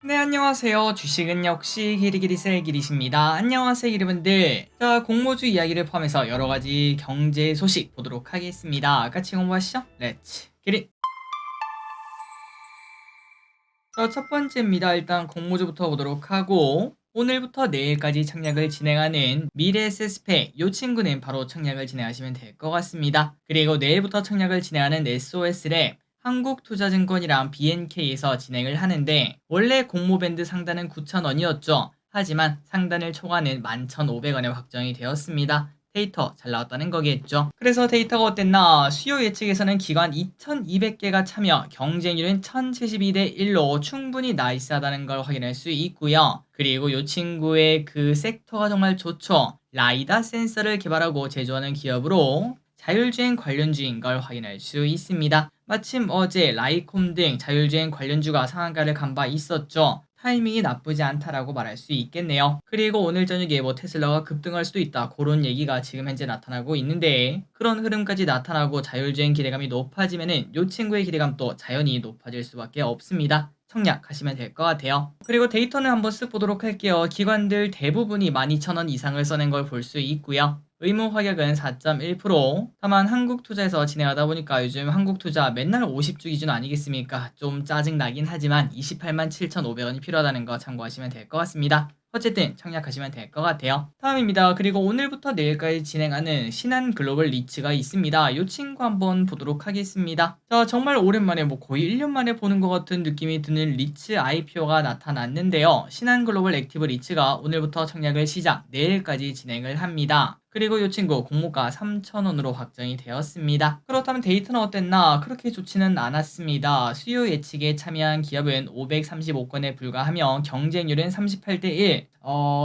네, 안녕하세요. 주식은 역시 기리기리셀 기리십니다. 안녕하세요, 여러분들. 자, 공모주 이야기를 포함해서 여러 가지 경제 소식 보도록 하겠습니다. 같이 공부하시죠. 렛츠 기릿. 자, 첫 번째입니다. 일단 공모주부터 보도록 하고, 오늘부터 내일까지 청약을 진행하는 미래에셋스페 이 친구는 바로 청약을 진행하시면 될 것 같습니다. 그리고 내일부터 청약을 진행하는 SOS랩 한국투자증권이랑 BNK에서 진행을 하는데, 원래 공모밴드 상단은 9,000원이었죠. 하지만 상단을 초과하는 11,500원에 확정이 되었습니다. 데이터 잘 나왔다는 거겠죠. 그래서 데이터가 어땠나? 수요 예측에서는 기관 2200개가 참여, 경쟁률은 1072대 1로 충분히 나이스하다는 걸 확인할 수 있고요. 그리고 이 친구의 그 섹터가 정말 좋죠. 라이다 센서를 개발하고 제조하는 기업으로 자율주행 관련주인 걸 확인할 수 있습니다. 마침 어제 라이콤 등 자율주행 관련주가 상한가를 간 바 있었죠. 타이밍이 나쁘지 않다라고 말할 수 있겠네요. 그리고 오늘 저녁에 뭐 테슬라가 급등할 수도 있다, 그런 얘기가 지금 현재 나타나고 있는데, 그런 흐름까지 나타나고 자율주행 기대감이 높아지면은 이 친구의 기대감도 자연히 높아질 수밖에 없습니다. 청약하시면 될 것 같아요. 그리고 데이터는 한번 쓱 보도록 할게요. 기관들 대부분이 12,000원 이상을 써낸 걸 볼 수 있고요. 의무 확약은 4.1%. 다만 한국투자에서 진행하다 보니까 요즘 한국투자 맨날 50주 기준 아니겠습니까? 좀 짜증나긴 하지만 28만 7,500원이 필요하다는 거 참고하시면 될 것 같습니다. 어쨌든 청약하시면 될 것 같아요. 다음입니다. 그리고 오늘부터 내일까지 진행하는 신한글로벌 리츠가 있습니다. 이 친구 한번 보도록 하겠습니다. 자, 정말 오랜만에 뭐 거의 1년 만에 보는 것 같은 느낌이 드는 리츠 IPO가 나타났는데요. 신한글로벌 액티브 리츠가 오늘부터 청약을 시작, 내일까지 진행을 합니다. 그리고 이 친구 공모가 3,000원으로 확정이 되었습니다. 그렇다면 데이터는 어땠나? 그렇게 좋지는 않았습니다. 수요 예측에 참여한 기업은 535건에 불과하며 경쟁률은 38대 1.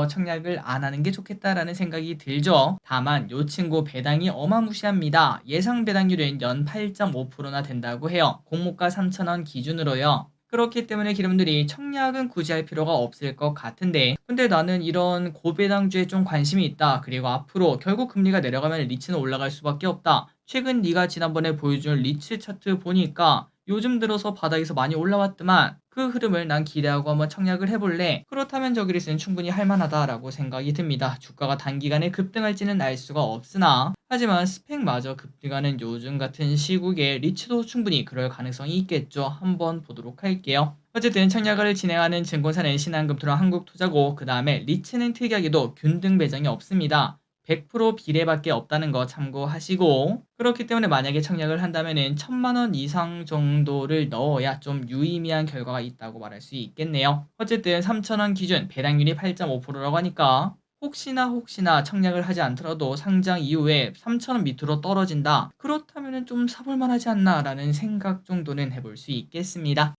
청약을 안 하는 게 좋겠다라는 생각이 들죠. 다만 이 친구 배당이 어마무시합니다. 예상 배당률은 연 8.5%나 된다고 해요. 공모가 3,000원 기준으로요. 그렇기 때문에 기름들이 청약은 굳이 할 필요가 없을 것 같은데, 근데 나는 이런 고배당주에 좀 관심이 있다. 그리고 앞으로 결국 금리가 내려가면 리츠는 올라갈 수밖에 없다. 최근 네가 지난번에 보여준 리츠 차트 보니까 요즘 들어서 바닥에서 많이 올라왔더만, 그 흐름을 난 기대하고 한번 청약을 해볼래. 그렇다면 저기리스는 충분히 할만하다라고 생각이 듭니다. 주가가 단기간에 급등할지는 알 수가 없으나, 하지만 스펙마저 급등하는 요즘 같은 시국에 리츠도 충분히 그럴 가능성이 있겠죠. 한번 보도록 할게요. 어쨌든 청약을 진행하는 증권사는 신한금토랑 한국투자고, 그 다음에 리츠는 특이하게도 균등 배정이 없습니다. 100% 비례밖에 없다는 거 참고하시고, 그렇기 때문에 만약에 청약을 한다면은 1,000만원 이상 정도를 넣어야 좀 유의미한 결과가 있다고 말할 수 있겠네요. 어쨌든 3,000원 기준 배당률이 8.5%라고 하니까 혹시나 청약을 하지 않더라도 상장 이후에 3,000원 밑으로 떨어진다, 그렇다면은 좀 사볼만 하지 않나 라는 생각 정도는 해볼 수 있겠습니다.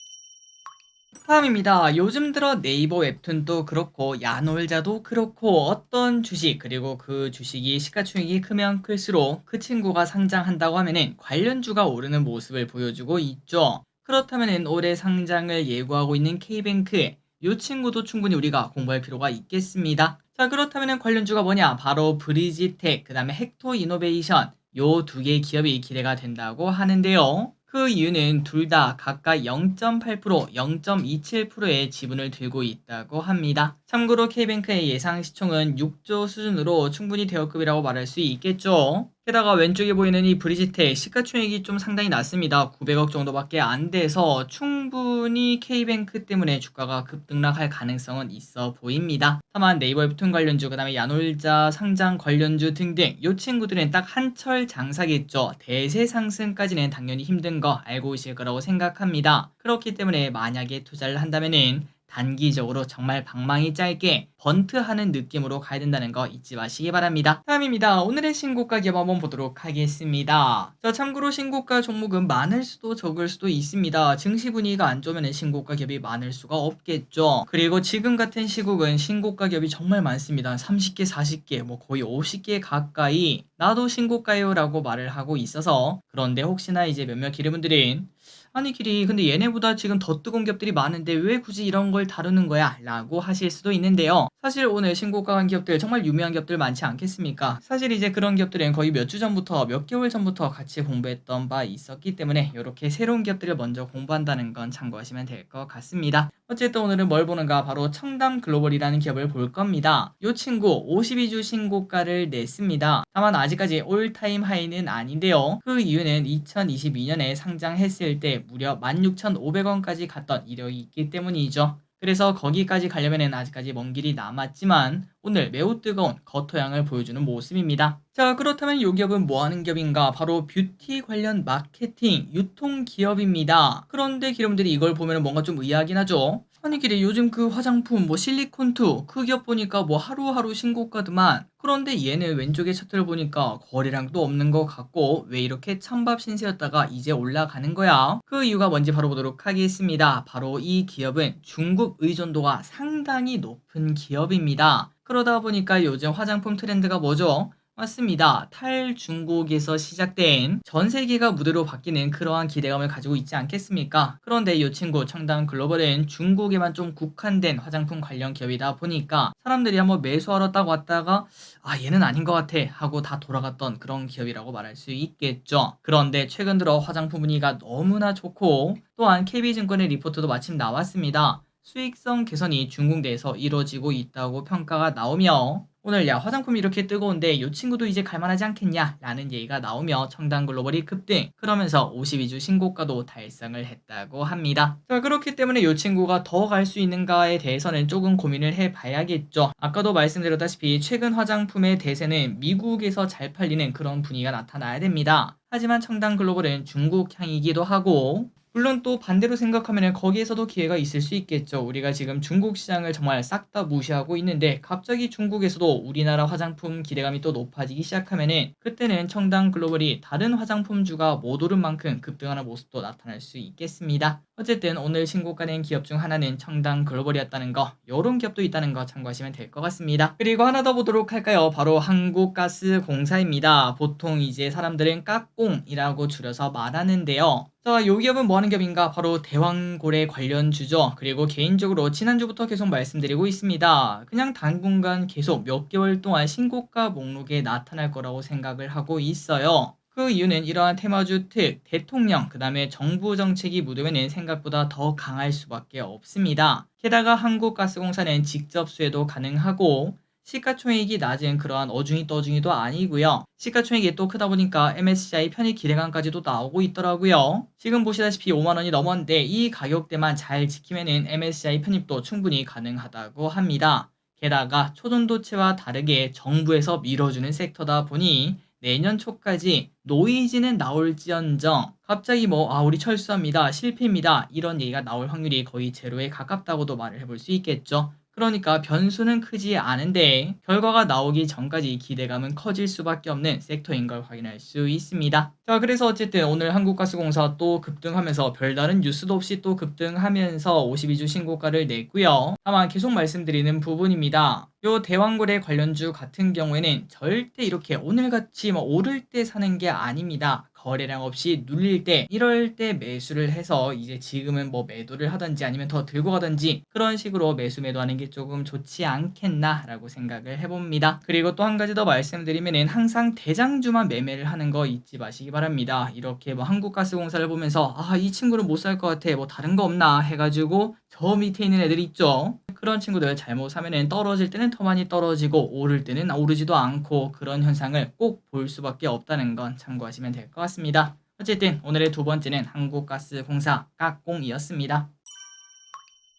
다음입니다. 요즘 들어 네이버 웹툰도 그렇고 야놀자도 그렇고 어떤 주식, 그리고 그 주식이 시가총액이 크면 클수록 그 친구가 상장한다고 하면은 관련주가 오르는 모습을 보여주고 있죠. 그렇다면은 올해 상장을 예고하고 있는 K뱅크, 이 친구도 충분히 우리가 공부할 필요가 있겠습니다. 자, 그렇다면은 관련주가 뭐냐? 바로 브리지텍, 그 다음에 헥토 이노베이션, 요 두 개의 기업이 기대가 된다고 하는데요. 그 이유는 둘 다 각각 0.8%, 0.27%의 지분을 들고 있다고 합니다. 참고로 K뱅크의 예상 시총은 6조 수준으로 충분히 대여급이라고 말할 수 있겠죠. 게다가 왼쪽에 보이는 이 브리지텍 시가총액이 좀 상당히 낮습니다. 900억 정도밖에 안 돼서 충분히 K뱅크 때문에 주가가 급등락할 가능성은 있어 보입니다. 다만 네이버 웹툰 관련주, 그 다음에 야놀자 상장 관련주 등등 이 친구들은 딱 한철 장사겠죠. 대세 상승까지는 당연히 힘든 거 알고 있을 거라고 생각합니다. 그렇기 때문에 만약에 투자를 한다면은 단기적으로 정말 방망이 짧게 번트하는 느낌으로 가야 된다는 거 잊지 마시기 바랍니다. 다음입니다. 오늘의 신고가 기업 한번 보도록 하겠습니다. 자, 참고로 신고가 종목은 많을 수도 적을 수도 있습니다. 증시 분위기가 안 좋으면 신고가 기업이 많을 수가 없겠죠. 그리고 지금 같은 시국은 신고가 기업이 정말 많습니다. 30개, 40개, 뭐 거의 50개 가까이 나도 신고가요 라고 말을 하고 있어서, 그런데 혹시나 이제 몇몇 기르분들은 아니 길이, 근데 얘네보다 지금 더 뜨거운 기업들이 많은데 왜 굳이 이런 걸 다루는 거야? 라고 하실 수도 있는데요. 사실 오늘 신고가 간 기업들 정말 유명한 기업들 많지 않겠습니까? 사실 이제 그런 기업들은 거의 몇 주 전부터 몇 개월 전부터 같이 공부했던 바 있었기 때문에 이렇게 새로운 기업들을 먼저 공부한다는 건 참고하시면 될 것 같습니다. 어쨌든 오늘은 뭘 보는가 바로 청담 글로벌이라는 기업을 볼 겁니다. 이 친구 52주 신고가를 냈습니다. 다만 아직까지 올타임 하이는 아닌데요. 그 이유는 2022년에 상장했을 때 무려 16,500원까지 갔던 이력이 있기 때문이죠. 그래서 거기까지 가려면 아직까지 먼 길이 남았지만 오늘 매우 뜨거운 겉토양을 보여주는 모습입니다. 자, 그렇다면 이 기업은 뭐 하는 기업인가? 바로 뷰티 관련 마케팅, 유통 기업입니다. 그런데 기업들이 이걸 보면 뭔가 좀 의아하긴 하죠. 아니 길에 요즘 그 화장품 뭐 실리콘투 그 기업 보니까 뭐 하루하루 신고가더만, 그런데 얘는 왼쪽에 차트를 보니까 거래량도 없는 것 같고 왜 이렇게 찬밥 신세였다가 이제 올라가는 거야? 그 이유가 뭔지 바로 보도록 하겠습니다. 바로 이 기업은 중국 의존도가 상당히 높은 기업입니다. 그러다 보니까 요즘 화장품 트렌드가 뭐죠? 맞습니다. 탈중국에서 시작된 전 세계가 무대로 바뀌는 그러한 기대감을 가지고 있지 않겠습니까? 그런데 이 친구 청담 글로벌은 중국에만 좀 국한된 화장품 관련 기업이다 보니까 사람들이 한번 매수하러 딱 왔다가 얘는 아닌 것 같아 하고 다 돌아갔던 그런 기업이라고 말할 수 있겠죠. 그런데 최근 들어 화장품 분위기가 너무나 좋고 또한 KB증권의 리포트도 마침 나왔습니다. 수익성 개선이 중국 내에서 이루어지고 있다고 평가가 나오며 오늘 야 화장품이 이렇게 뜨거운데 이 친구도 이제 갈만하지 않겠냐 라는 얘기가 나오며 청담 글로벌이 급등, 그러면서 52주 신고가도 달성을 했다고 합니다. 자, 그렇기 때문에 이 친구가 더 갈 수 있는가에 대해서는 조금 고민을 해봐야겠죠. 아까도 말씀드렸다시피 최근 화장품의 대세는 미국에서 잘 팔리는 그런 분위기가 나타나야 됩니다. 하지만 청담 글로벌은 중국향이기도 하고 물론 또 반대로 생각하면 거기에서도 기회가 있을 수 있겠죠. 우리가 지금 중국 시장을 정말 싹 다 무시하고 있는데 갑자기 중국에서도 우리나라 화장품 기대감이 또 높아지기 시작하면은 그때는 청담 글로벌이 다른 화장품주가 못 오른 만큼 급등하는 모습도 나타날 수 있겠습니다. 어쨌든 오늘 신고가 낸 기업 중 하나는 청담 글로벌이었다는 거, 요런 기업도 있다는 거 참고하시면 될 것 같습니다. 그리고 하나 더 보도록 할까요? 바로 한국가스공사입니다. 보통 이제 사람들은 깍공이라고 줄여서 말하는데요. 자, 요 기업은 뭐 하는 기업인가? 바로 대왕고래 관련주죠. 그리고 개인적으로 지난주부터 계속 말씀드리고 있습니다. 그냥 당분간 계속 몇 개월 동안 신고가 목록에 나타날 거라고 생각을 하고 있어요. 그 이유는 이러한 테마주 특, 대통령, 그 다음에 정부 정책이 묻으면 생각보다 더 강할 수밖에 없습니다. 게다가 한국가스공사는 직접 수혜도 가능하고 시가총액이 낮은 그러한 어중이 떠중이도 아니고요. 시가총액이 또 크다 보니까 MSCI 편입 기대감까지도 나오고 있더라고요. 지금 보시다시피 5만원이 넘었는데 이 가격대만 잘 지키면은 MSCI 편입도 충분히 가능하다고 합니다. 게다가 초전도체와 다르게 정부에서 밀어주는 섹터다 보니 내년 초까지 노이즈는 나올지언정 갑자기 우리 철수합니다, 실패입니다 이런 얘기가 나올 확률이 거의 제로에 가깝다고도 말을 해볼 수 있겠죠. 그러니까 변수는 크지 않은데 결과가 나오기 전까지 기대감은 커질 수밖에 없는 섹터인 걸 확인할 수 있습니다. 자, 그래서 어쨌든 오늘 한국가스공사 또 급등하면서 별다른 뉴스도 없이 또 급등하면서 52주 신고가를 냈고요. 다만 계속 말씀드리는 부분입니다. 요 대왕거래 관련주 같은 경우에는 절대 이렇게 오늘같이 오를 때 사는 게 아닙니다. 거래량 없이 눌릴 때 이럴 때 매수를 해서 이제 지금은 매도를 하든지 아니면 더 들고 가든지 그런 식으로 매도하는 게 조금 좋지 않겠나 라고 생각을 해봅니다. 그리고 또 한 가지 더 말씀드리면은 항상 대장주만 매매를 하는 거 잊지 마시기 바랍니다. 이렇게 한국가스공사를 보면서 이 친구는 못 살 것 같아 다른 거 없나 해가지고 저 밑에 있는 애들 있죠. 그런 친구들 잘못 사면은 떨어질 때는 더 많이 떨어지고 오를 때는 오르지도 않고 그런 현상을 꼭 볼 수밖에 없다는 건 참고하시면 될 것 같습니다. 어쨌든 오늘의 두 번째는 한국가스공사 깍공이었습니다.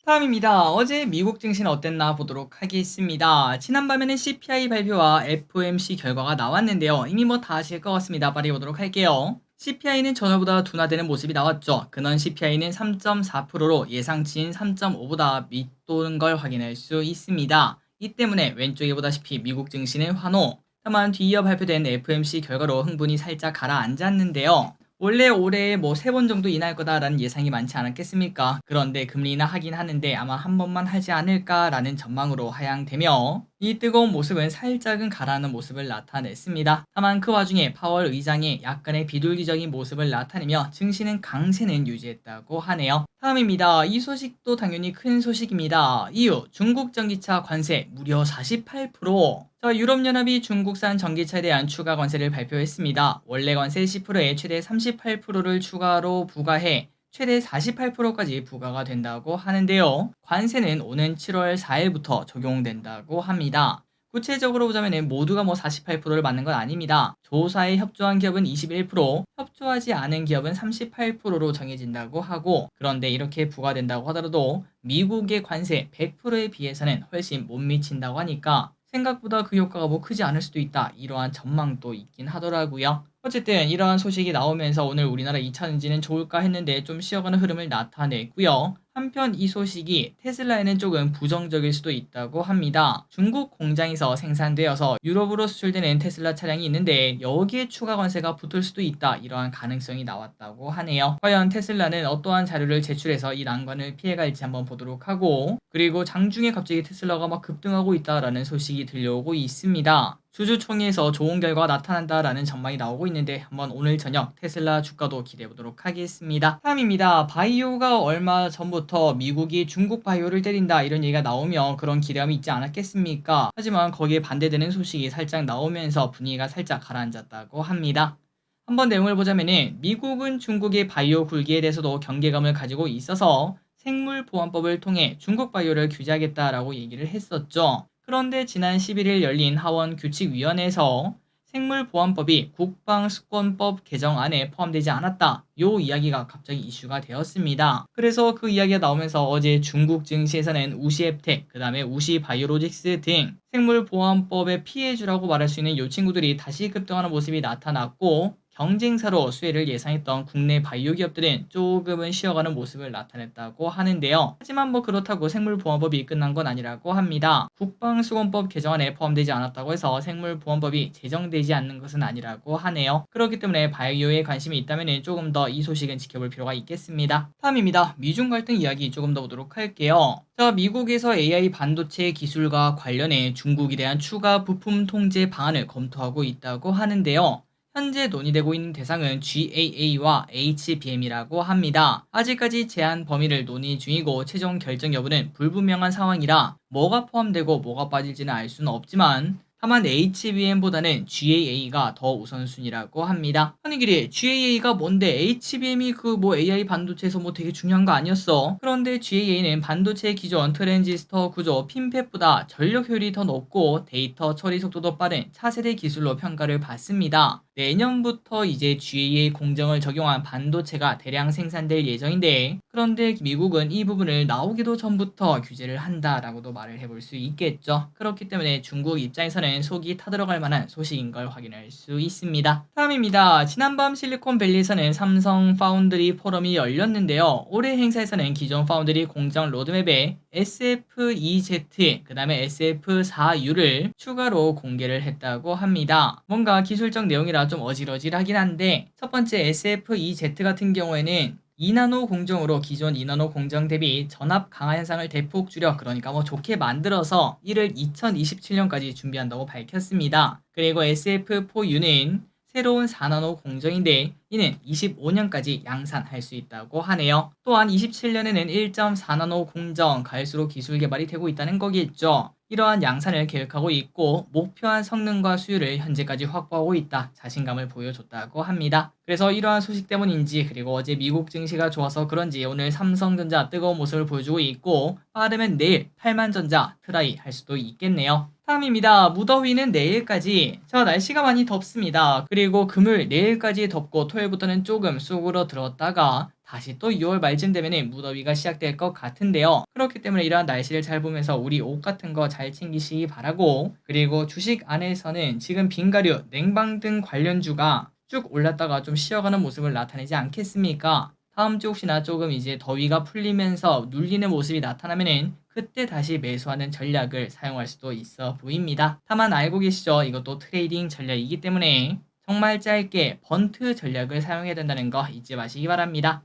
다음입니다. 어제 미국 증시는 어땠나 보도록 하겠습니다. 지난밤에는 CPI 발표와 FOMC 결과가 나왔는데요. 이미 다 아실 것 같습니다. 빨리 보도록 할게요. CPI는 전후보다 둔화되는 모습이 나왔죠. 근원 CPI는 3.4%로 예상치인 3.5보다 밑도는 걸 확인할 수 있습니다. 이 때문에 왼쪽에 보다시피 미국 증시는 환호, 다만 뒤이어 발표된 FOMC 결과로 흥분이 살짝 가라앉았는데요. 원래 올해 뭐 3번 정도 인하할 거다라는 예상이 많지 않았겠습니까? 그런데 금리 인하 하긴 하는데 아마 한 번만 하지 않을까라는 전망으로 하향되며 이 뜨거운 모습은 살짝은 가라앉는 모습을 나타냈습니다. 다만 그 와중에 파월 의장이 약간의 비둘기적인 모습을 나타내며 증시는 강세는 유지했다고 하네요. 다음입니다. 이 소식도 당연히 큰 소식입니다. 이유, 중국 전기차 관세 무려 48%. 자, 유럽연합이 중국산 전기차에 대한 추가 관세를 발표했습니다. 원래 관세 10%에 최대 38%를 추가로 부과해 최대 48%까지 부과가 된다고 하는데요. 관세는 오는 7월 4일부터 적용된다고 합니다. 구체적으로 보자면 모두가 뭐 48%를 맞는 건 아닙니다. 조사에 협조한 기업은 21%, 협조하지 않은 기업은 38%로 정해진다고 하고, 그런데 이렇게 부과된다고 하더라도 미국의 관세 100%에 비해서는 훨씬 못 미친다고 하니까 생각보다 그 효과가 뭐 크지 않을 수도 있다. 이러한 전망도 있긴 하더라고요. 어쨌든 이러한 소식이 나오면서 오늘 우리나라 2차 전지는 좋을까 했는데 좀 쉬어가는 흐름을 나타냈고요. 한편 이 소식이 테슬라에는 조금 부정적일 수도 있다고 합니다. 중국 공장에서 생산되어서 유럽으로 수출되는 테슬라 차량이 있는데 여기에 추가 관세가 붙을 수도 있다. 이러한 가능성이 나왔다고 하네요. 과연 테슬라는 어떠한 자료를 제출해서 이 난관을 피해갈지 한번 보도록 하고, 그리고 장중에 갑자기 테슬라가 막 급등하고 있다라는 소식이 들려오고 있습니다. 주주총회에서 좋은 결과가 나타난다라는 전망이 나오고 있는데 한번 오늘 저녁 테슬라 주가도 기대해 보도록 하겠습니다. 다음입니다. 바이오가 얼마 전부터 미국이 중국 바이오를 때린다 이런 얘기가 나오며 그런 기대감이 있지 않았겠습니까? 하지만 거기에 반대되는 소식이 살짝 나오면서 분위기가 살짝 가라앉았다고 합니다. 한번 내용을 보자면은 미국은 중국의 바이오 굴기에 대해서도 경계감을 가지고 있어서 생물보안법을 통해 중국 바이오를 규제하겠다라고 얘기를 했었죠. 그런데 지난 11일 열린 하원 규칙위원회에서 생물보안법이 국방수권법 개정안에 포함되지 않았다. 요 이야기가 갑자기 이슈가 되었습니다. 그래서 그 이야기가 나오면서 어제 중국 증시에서는 우시앱텍, 그 다음에 우시바이오로직스 등 생물보안법의 피해주라고 말할 수 있는 요 친구들이 다시 급등하는 모습이 나타났고, 경쟁사로 수혜를 예상했던 국내 바이오 기업들은 조금은 쉬어가는 모습을 나타냈다고 하는데요. 하지만 뭐 그렇다고 생물보안법이 끝난 건 아니라고 합니다. 국방수권법 개정안에 포함되지 않았다고 해서 생물보안법이 제정되지 않는 것은 아니라고 하네요. 그렇기 때문에 바이오에 관심이 있다면 조금 더 이 소식은 지켜볼 필요가 있겠습니다. 다음입니다. 미중 갈등 이야기 조금 더 보도록 할게요. 자, 미국에서 AI 반도체 기술과 관련해 중국에 대한 추가 부품 통제 방안을 검토하고 있다고 하는데요. 현재 논의되고 있는 대상은 GAA와 HBM이라고 합니다. 아직까지 제한 범위를 논의 중이고 최종 결정 여부는 불분명한 상황이라 뭐가 포함되고 뭐가 빠질지는 알 수는 없지만 다만 HBM보다는 GAA가 더 우선순위라고 합니다. 하는 길이 GAA가 뭔데 HBM이 그 뭐 AI 반도체에서 뭐 되게 중요한 거 아니었어? 그런데 GAA는 반도체 기존 트랜지스터 구조 핀팻보다 전력 효율이 더 높고 데이터 처리 속도도 빠른 차세대 기술로 평가를 받습니다. 내년부터 이제 GAA 공정을 적용한 반도체가 대량 생산될 예정인데, 그런데 미국은 이 부분을 나오기도 전부터 규제를 한다라고도 말을 해볼 수 있겠죠. 그렇기 때문에 중국 입장에서는 속이 타들어갈 만한 소식인 걸 확인할 수 있습니다. 다음입니다. 지난밤 실리콘밸리에서는 삼성 파운드리 포럼이 열렸는데요. 올해 행사에서는 기존 파운드리 공정 로드맵에 SF2Z, 그 다음에 SF4U를 추가로 공개를 했다고 합니다. 뭔가 기술적 내용이라 좀 어질어질하긴 한데, 첫 번째 SF2Z 같은 경우에는 2나노 공정으로 기존 2나노 공정 대비 전압 강화 현상을 대폭 줄여, 그러니까 뭐 좋게 만들어서 이를 2027년까지 준비한다고 밝혔습니다. 그리고 SF4U는 새로운 4나노 공정인데 이는 25년까지 양산할 수 있다고 하네요. 또한 27년에는 1.4나노 공정, 갈수록 기술 개발이 되고 있다는 거겠죠. 이러한 양산을 계획하고 있고 목표한 성능과 수율을 현재까지 확보하고 있다. 자신감을 보여줬다고 합니다. 그래서 이러한 소식 때문인지, 그리고 어제 미국 증시가 좋아서 그런지 오늘 삼성전자 뜨거운 모습을 보여주고 있고, 빠르면 내일 8만전자 트라이 할 수도 있겠네요. 다음입니다. 무더위는 내일까지. 자, 날씨가 많이 덥습니다. 그리고 금요일 내일까지 덥고 토요일부터는 조금 쑥으로 들었다가 다시 또 6월 말쯤 되면 무더위가 시작될 것 같은데요. 그렇기 때문에 이러한 날씨를 잘 보면서 우리 옷 같은 거 잘 챙기시기 바라고, 그리고 주식 안에서는 지금 빙가류, 냉방 등 관련주가 쭉 올랐다가 좀 쉬어가는 모습을 나타내지 않겠습니까? 다음 주 혹시나 조금 이제 더위가 풀리면서 눌리는 모습이 나타나면은 그때 다시 매수하는 전략을 사용할 수도 있어 보입니다. 다만 알고 계시죠? 이것도 트레이딩 전략이기 때문에 정말 짧게 번트 전략을 사용해야 된다는 거 잊지 마시기 바랍니다.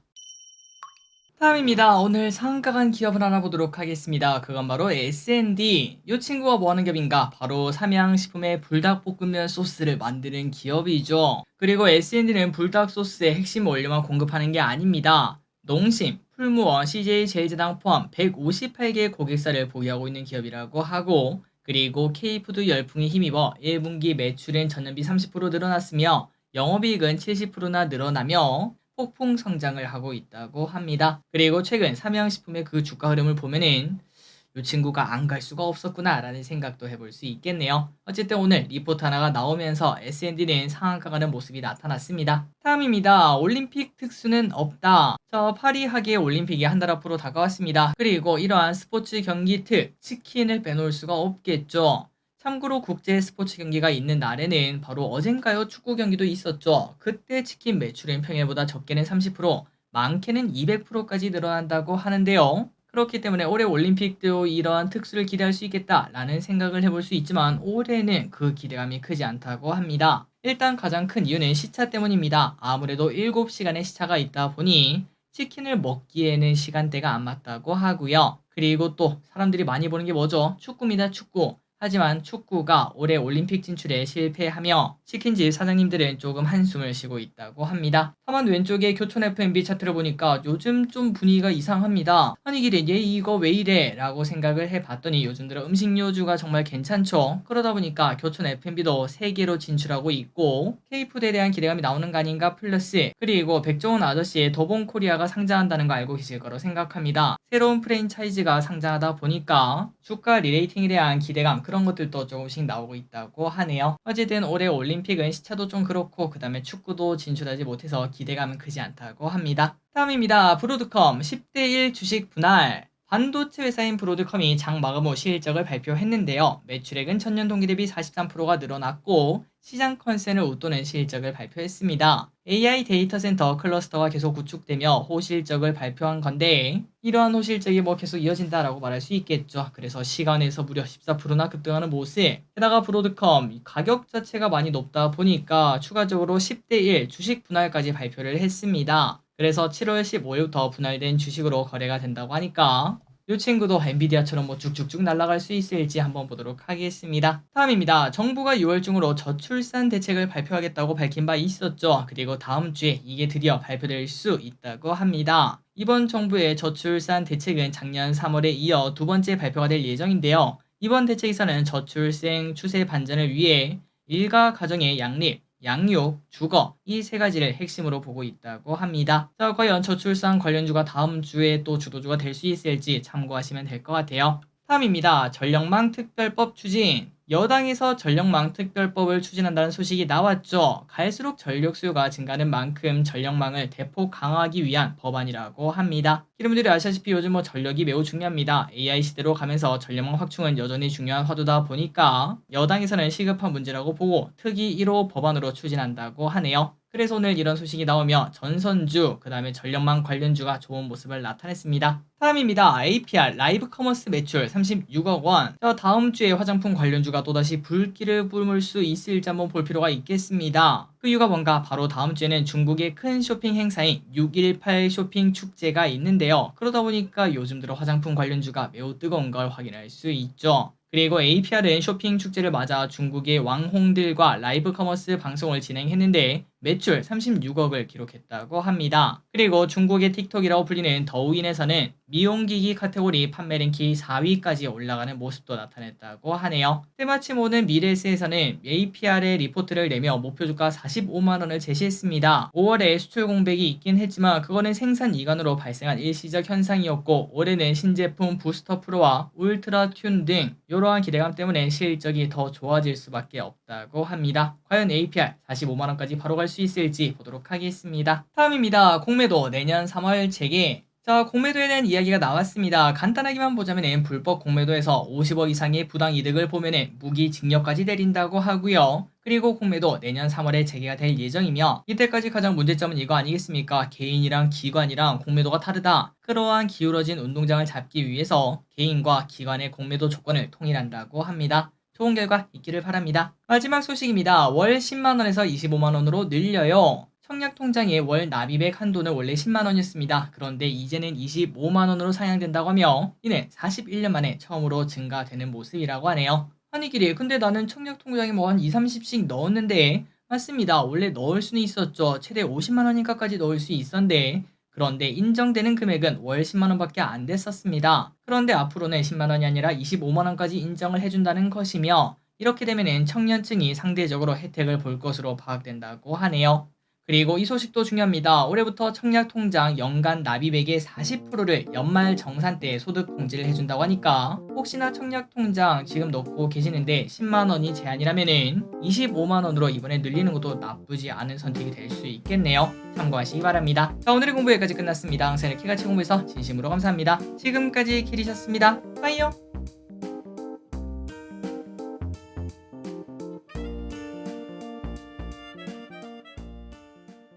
다음입니다. 오늘 상한가 간 기업을 알아보도록 하겠습니다. 그건 바로 S&D. 이 친구가 뭐 하는 기업인가? 바로 삼양식품의 불닭볶음면 소스를 만드는 기업이죠. 그리고 S&D는 불닭 소스의 핵심 원료만 공급하는 게 아닙니다. 농심, 풀무원, CJ 제일제당 포함 158개의 고객사를 보유하고 있는 기업이라고 하고, 그리고 K푸드 열풍에 힘입어 1분기 매출은 전년비 30% 늘어났으며 영업이익은 70%나 늘어나며 폭풍 성장을 하고 있다고 합니다. 그리고 최근 삼양식품의 그 주가 흐름을 보면은 이 친구가 안 갈 수가 없었구나 라는 생각도 해볼 수 있겠네요. 어쨌든 오늘 리포트 하나가 나오면서 S&D는 상한가 가는 모습이 나타났습니다. 다음입니다. 올림픽 특수는 없다. 파리 하계 올림픽이 한 달 앞으로 다가왔습니다. 그리고 이러한 스포츠 경기 특 치킨을 빼놓을 수가 없겠죠. 참고로 국제 스포츠 경기가 있는 날에는 바로 어젠가요 축구 경기도 있었죠. 그때 치킨 매출은 평일보다 적게는 30%, 많게는 200%까지 늘어난다고 하는데요. 그렇기 때문에 올해 올림픽도 이러한 특수를 기대할 수 있겠다라는 생각을 해볼 수 있지만 올해는 그 기대감이 크지 않다고 합니다. 일단 가장 큰 이유는 시차 때문입니다. 아무래도 7시간의 시차가 있다 보니 치킨을 먹기에는 시간대가 안 맞다고 하고요. 그리고 또 사람들이 많이 보는 게 뭐죠? 축구입니다, 축구. 하지만 축구가 올해 올림픽 진출에 실패하며 치킨집 사장님들은 조금 한숨을 쉬고 있다고 합니다. 다만 왼쪽에 교촌 F&B 차트를 보니까 요즘 좀 분위기가 이상합니다. 아니 길에 얘 이거 왜 이래? 라고 생각을 해봤더니 요즘 들어 음식료주가 정말 괜찮죠. 그러다 보니까 교촌 F&B도 세계로 진출하고 있고 K푸드에 대한 기대감이 나오는 거 아닌가 플러스 그리고 백종원 아저씨의 더본코리아가 상장한다는 거 알고 계실 거로 생각합니다. 새로운 프랜차이즈가 상장하다 보니까 주가 리레이팅에 대한 기대감 그런 것들도 조금씩 나오고 있다고 하네요. 어쨌든 올해 올림픽은 시차도 좀 그렇고 그 다음에 축구도 진출하지 못해서 기대감은 크지 않다고 합니다. 다음입니다. 브로드컴 10대1 주식 분할. 반도체 회사인 브로드컴이 장 마감 후 실적을 발표했는데요. 매출액은 전년 동기 대비 43%가 늘어났고 시장 컨센을 웃도는 실적을 발표했습니다. AI 데이터 센터 클러스터가 계속 구축되며 호실적을 발표한 건데 이러한 호실적이 계속 이어진다라고 말할 수 있겠죠. 그래서 시간에서 무려 14%나 급등하는 모습. 게다가 브로드컴 가격 자체가 많이 높다 보니까 추가적으로 10대1 주식 분할까지 발표를 했습니다. 그래서 7월 15일부터 분할된 주식으로 거래가 된다고 하니까 이 친구도 엔비디아처럼 쭉쭉쭉 날아갈 수 있을지 한번 보도록 하겠습니다. 다음입니다. 정부가 6월 중으로 저출산 대책을 발표하겠다고 밝힌 바 있었죠. 그리고 다음 주에 이게 드디어 발표될 수 있다고 합니다. 이번 정부의 저출산 대책은 작년 3월에 이어 두 번째 발표가 될 예정인데요. 이번 대책에서는 저출생 추세 반전을 위해 일가 가정의 양립, 양육, 주거 이 세 가지를 핵심으로 보고 있다고 합니다. 과연 저출산 관련주가 다음 주에 또 주도주가 될 수 있을지 참고하시면 될 것 같아요. 다음입니다. 전력망 특별법 추진. 여당에서 전력망 특별법을 추진한다는 소식이 나왔죠. 갈수록 전력 수요가 증가하는 만큼 전력망을 대폭 강화하기 위한 법안이라고 합니다. 여러분들이 아시다시피 요즘 전력이 매우 중요합니다. AI 시대로 가면서 전력망 확충은 여전히 중요한 화두다 보니까 여당에서는 시급한 문제라고 보고 특위 1호 법안으로 추진한다고 하네요. 그래서 오늘 이런 소식이 나오며 전선주, 그 다음에 전력망 관련주가 좋은 모습을 나타냈습니다. 다음입니다. APR 라이브 커머스 매출 36억 원. 다음 주에 화장품 관련주가 또다시 불길을 뿜을 수 있을지 한번 볼 필요가 있겠습니다. 그 이유가 뭔가 바로 다음 주에는 중국의 큰 쇼핑 행사인 6.18 쇼핑 축제가 있는데요. 그러다 보니까 요즘 들어 화장품 관련주가 매우 뜨거운 걸 확인할 수 있죠. 그리고 APR은 쇼핑 축제를 맞아 중국의 왕홍들과 라이브 커머스 방송을 진행했는데 매출 36억을 기록했다고 합니다. 그리고 중국의 틱톡이라고 불리는 더우인에서는 미용기기 카테고리 판매 랭킹 4위까지 올라가는 모습도 나타냈다고 하네요. 때마침 오는 미래에스에서는 APR의 리포트를 내며 목표주가 45만원을 제시했습니다. 5월에 수출 공백이 있긴 했지만 그거는 생산 이관으로 발생한 일시적 현상이었고 올해는 신제품 부스터 프로와 울트라 튠 등 이러한 기대감 때문에 실적이 더 좋아질 수밖에 없다고 합니다. 과연 APR 45만원까지 바로 갈 수 있을지 보도록 하겠습니다. 다음입니다. 공매도 내년 3월 재개. 공매도에 대한 이야기가 나왔습니다. 간단하게만 보자면 불법 공매도에서 50억 이상의 부당이득을 보면 무기징역까지 내린다고 하고요. 그리고 공매도 내년 3월에 재개가 될 예정이며 이때까지 가장 문제점은 이거 아니겠습니까? 개인이랑 기관이랑 공매도가 다르다. 그러한 기울어진 운동장을 잡기 위해서 개인과 기관의 공매도 조건을 통일한다고 합니다. 좋은 결과 있기를 바랍니다. 마지막 소식입니다. 월 10만원에서 25만원으로 늘려요. 청약통장의 월 납입액 한도는 원래 10만원이었습니다. 그런데 이제는 25만원으로 상향된다고 하며 이는 41년 만에 처음으로 증가되는 모습이라고 하네요. 아니 길이 근데 나는 청약통장에 뭐 한 2, 30씩 넣었는데 맞습니다. 원래 넣을 수는 있었죠. 최대 50만원인가까지 넣을 수 있었는데 그런데 인정되는 금액은 월 10만원밖에 안 됐었습니다. 그런데 앞으로는 10만원이 아니라 25만원까지 인정을 해준다는 것이며 이렇게 되면은 청년층이 상대적으로 혜택을 볼 것으로 파악된다고 하네요. 그리고 이 소식도 중요합니다. 올해부터 청약통장 연간 납입액의 40%를 연말 정산 때 소득 공제를 해준다고 하니까 혹시나 청약통장 지금 넣고 계시는데 10만원이 제한이라면은 25만원으로 이번에 늘리는 것도 나쁘지 않은 선택이 될 수 있겠네요. 참고하시기 바랍니다. 자, 오늘의 공부 여기까지 끝났습니다. 항상 이렇게 같이 공부해서 진심으로 감사합니다. 지금까지 길이셨습니다. 빠이요.